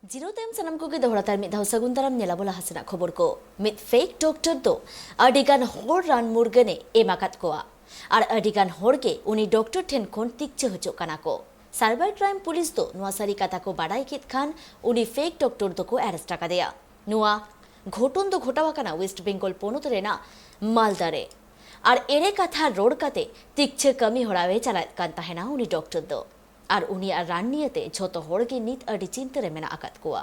Zero तम सनम को दोहरातार मिधाव सगुन दाराम नेलाबोला हसना खबर को मित फेक डॉक्टर दो अडिगान होर रान मुर्गने एमाकात कोआ और अडिगान होर के उनी डॉक्टर ठेन खोन तिकचे हचो काना को साइबर क्राइम पुलिस दो नुआसारी कथा को बाडाई कित खान उनी फेक डॉक्टर दो को अरेस्ट का दिया नुआ घोटन दो घोटावा काना वेस्ट बेंगल पोनोत रेना मालदारे और एरे कथा रोड काते तिकचे कमी होरावे चलात कान ताहेना उनी डॉक्टर दो और उनी और रान नियते झोतो होड़ के नीत अडी चिंतरे मेना आकात कोआ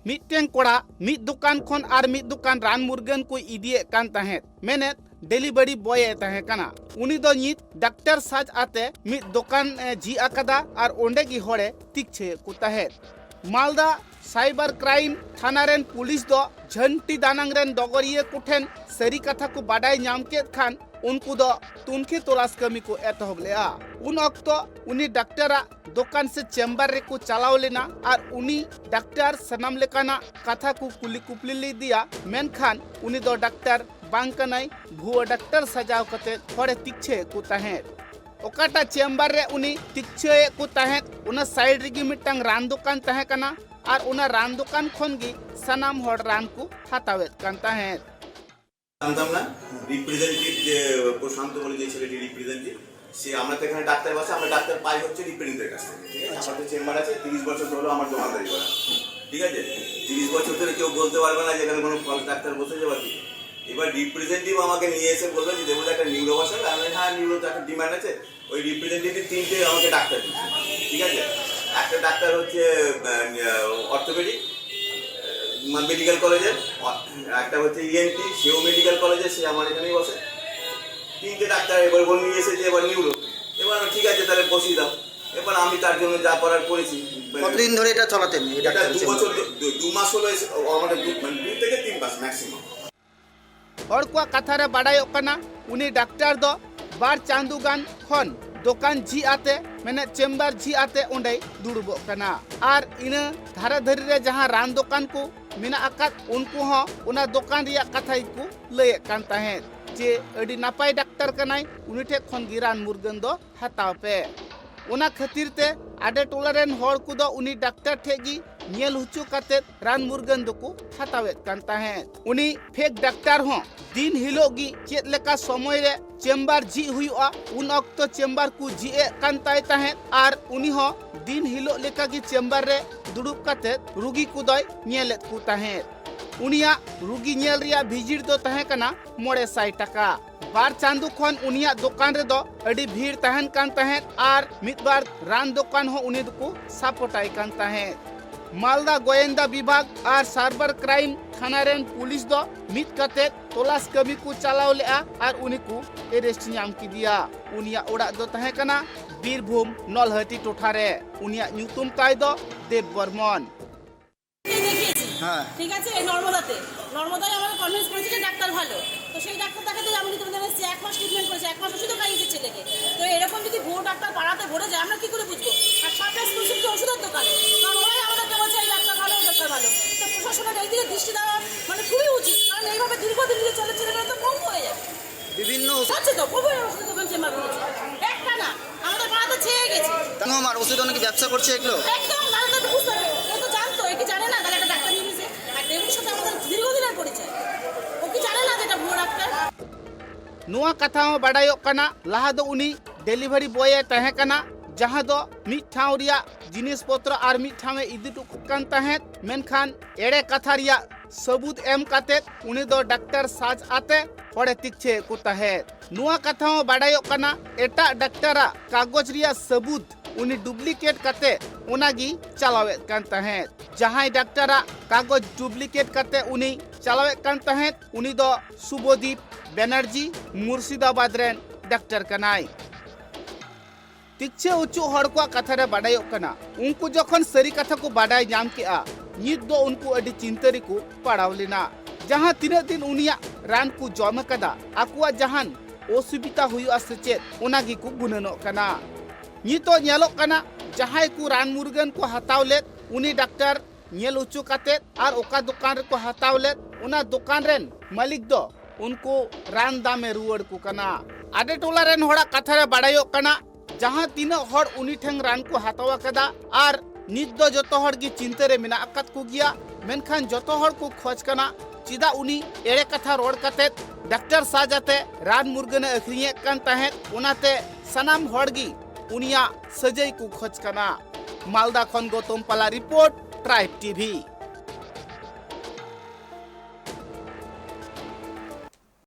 मिट्टें कोड़ा मिट दुकान खन और मिट दुकान रान मुर्गन को इदिए कान ताहेत मेने डिलीवरी बॉय ताहे काना उनी दो नीत डॉक्टर साज आते मिट दुकान जी आकादा और ओंडे की होड़े तिकछे को ताहेत मालदा साइबर क्राइम थाना रेन पुलिस दो झंटी दानांग रेन डगरिये कुठेन सरी कथा को बाडाई नाम के खान उनको दो तुनखे तलाश कमी को एतहब लेआ उन अक्तो उनी डॉक्टरा दुकान से चेम्बर रे को चलाव लेना और उनी डॉक्टर सनाम लेकाना कथा को कुली कुपली ले दिया मेन खान उनी दो डॉक्टर बांग कनाई भुआ डॉक्टर सजाव कते थोड़े तिकछे को ताहे ओकाटा चेम्बर रे उनी तिकछे को ताहे उना साइड रे मिटंग रान दुकान ताहे कना और उना रान दुकान खन गी सनाम होड़ रान को हातावेत कान ताहे জানতাম না রিপ্রেজেন্টেটিভ যে প্রশান্ত বলে যে ছেলেটি রিপ্রেজেন্টেটিভ সে আমরা তো এখানে ডাক্তার বসে আমরা ডাক্তার পাই হচ্ছে রিপ্রেজেন্টেটিভের কাছ থেকে ঠিক আছে আমাদের চেম্বার আছে 30 বছর ধরে আমার দোকানদারি করা ঠিক আছে 30 বছর ধরে কেউ বলতে পারবে না যে এখানে কোনো ফল ডাক্তার বসে যাবে কি এবার রিপ্রেজেন্টেটিভ আমাকে নিয়ে এসে বলল যে দেবো একটা নিউরো বসাবে আমি হ্যাঁ নিউরো তো একটা ডিমান্ড আছে ওই রিপ্রেজেন্টেটিভ তিনটে আমাকে ডাক্তার দিচ্ছে ঠিক আছে একটা ডাক্তার হচ্ছে অর্থোপেডিক মেডিকেল কলেজে একটা হচ্ছে ইএনটি সেও মেডিকেল কলেজে সে আমার এখানেই বসে তিনটে ডাক্তার এবার বল নিয়ে এসেছে এবার নিউরো এবার ঠিক আছে তাহলে বসিয়ে দাও এবার আমি তার জন্য যা করার করেছি কতদিন ধরে এটা চালাতেন এই এটা ডাক্তার 2 বছর 2 মাস হলো আমাদের 2 থেকে 3 মাস ম্যাক্সিমাম और को कथा रे बाडाई ओकना उनी डॉक्टर दो बार चांदुगान खन दुकान जी आते मैंने चेम्बर जी आते उंडे दुड़बो कना और इन धारा धरी रे जहां रान दुकान को मिना आकात उनको हो उना दुकान रिया कथा को लय कान ताहे जे अडी नापाय डॉक्टर कनाय उनी ठे खन गिरान मुर्गन दो हताव पे उना खातिर ते आडे टोलरेन होड़ को दो उनी डॉक्टर ठेगी नेल हुचु काते रान मुर्गन दो को हतावेत कान ताहे उनी फेक डॉक्टर हो दिन हिलोगी चेत लेका समय रे चेम्बर जी हुआ उन अक्तो चेम्बर को जी कान ताय ताहे और उनी हो दिन हिलो लेका की चेम्बर रे दुड़ुब काते रुगी को दय नेलेत को ताहे उनिया रुगी नेल रिया भिजिट दो ताहे कना 900 टाका बार चांदू खन उनिया दुकान रे दो अडी भीड़ तहन कान तहे और मित बार रान दुकान हो उनी को सापोटाई कान तहे मालदा गोयंदा विभाग और साइबर क्राइम थाना रेन पुलिस दो मित कते तलाश कमी को चलाव लेआ और उनी को अरेस्ट नाम की दिया उनिया ओड़ा दो तहे कना बीरभूम नलहटी टोठा रे उनिया न्यूतुम ताय दो देव बर्मन হ্যাঁ ঠিক আছে এই নর্মদাতে নর্মদায় আমাকে কনভিন্স করেছে যে ডাক্তার ভালো তো সেই ডাক্তার দেখাতে আমি তোমাদের এসেছি 1 মাস ট্রিটমেন্ট করেছে 1 মাস ওষুধও খাইয়েছে ছেলেকে তো এরকম যদি ভুয়ো ডাক্তার পাড়াতে ভরে যায় আমরা কি করে বুঝবো আর সরকার স্পেসিফিক তো ওষুধের দোকানে কারণ ওরাই আমাদেরকে বলছে এই ডাক্তার ভালো ওই ডাক্তার ভালো তো প্রশাসনের এই দিকে দৃষ্টি দেওয়া মানে খুবই উচিত কারণ এইভাবে দীর্ঘদিন ধরে চলে ছেলেমেয়েরা তো কম হয়ে যাবে বিভিন্ন হচ্ছে তো খুবই ওষুধের দোকান চেম্বার করেছে একটা না আমাদের পাড়াতে ছেয়ে গেছে আমার ওষুধ অনেক ব্যবসা করছে এগুলো একদম তাহলে তো বুঝতে হবে ও তো জানতো এ কি জানে না তাহলে একটা ডাক্তার নিয়ে গেছে আর ডেঙ্গুর সাথে আমাদের দীর্ঘদিনের পরিচয় ও কি জানে না যে এটা ভুয়ো ডাক্তার नुआ कथा हो बाडायो कना लहा दो उनी डिलीवरी बॉय तहे कना जहां दो मिट ठाव रिया जिनिस पत्र और मिट ठाव में इदी टुक कान तहे मेनखान एड़े कथा रिया सबूत एम काते उनी दो डॉक्टर साज आते पड़े तिकछे को तहे नुआ कथा हो बाडायो कना एटा डॉक्टरा कागज रिया सबूत उनी डुप्लीकेट काते उनागी चलावे कान तहे जहां डॉक्टरा कागज डुप्लीकेट काते उनी चलावे कान तहे उनी दो सुबोदीप बैनर्जी मुर्शिदाबाद रेन डॉक्टर कनाई तिकछे उच्चू हड़ को कथा रे बाडायो कना उनको जखन सरी कथा को बाडाय नाम के आ नित दो उनको अडी चिंतरी को पड़ाव लेना जहां 3 दिन उनिया रान को जम कदा आकुआ जहान असुविधा हुआ सेचेत उनागी को गुननो कना नितो नेलो कना जहां को रान मुर्गन को हताव लेत उनी डॉक्टर नेल उच्चू काते और ओका दुकान रे को हताव लेत उना दुकान रेन मालिक दो उनको रान दामे रुवड़ को कना आडे टोला रेन होड़ा कथा रे बाडायो कना जहां तीना हर उनी ठेंग रान को हातावा कदा आर नित दो जतो हर की चिंता रे मेना अकत को गिया मेनखान जतो हर को खोज कना चिदा उनी एड़े कथा रोड कते डॉक्टर साजाते रान मुर्गन अखरिये कान ताहे उनाते सनाम हड़गी उनिया सजय को खोज कना मालदा खन गौतम पाला रिपोर्ट ट्राइब टीवी।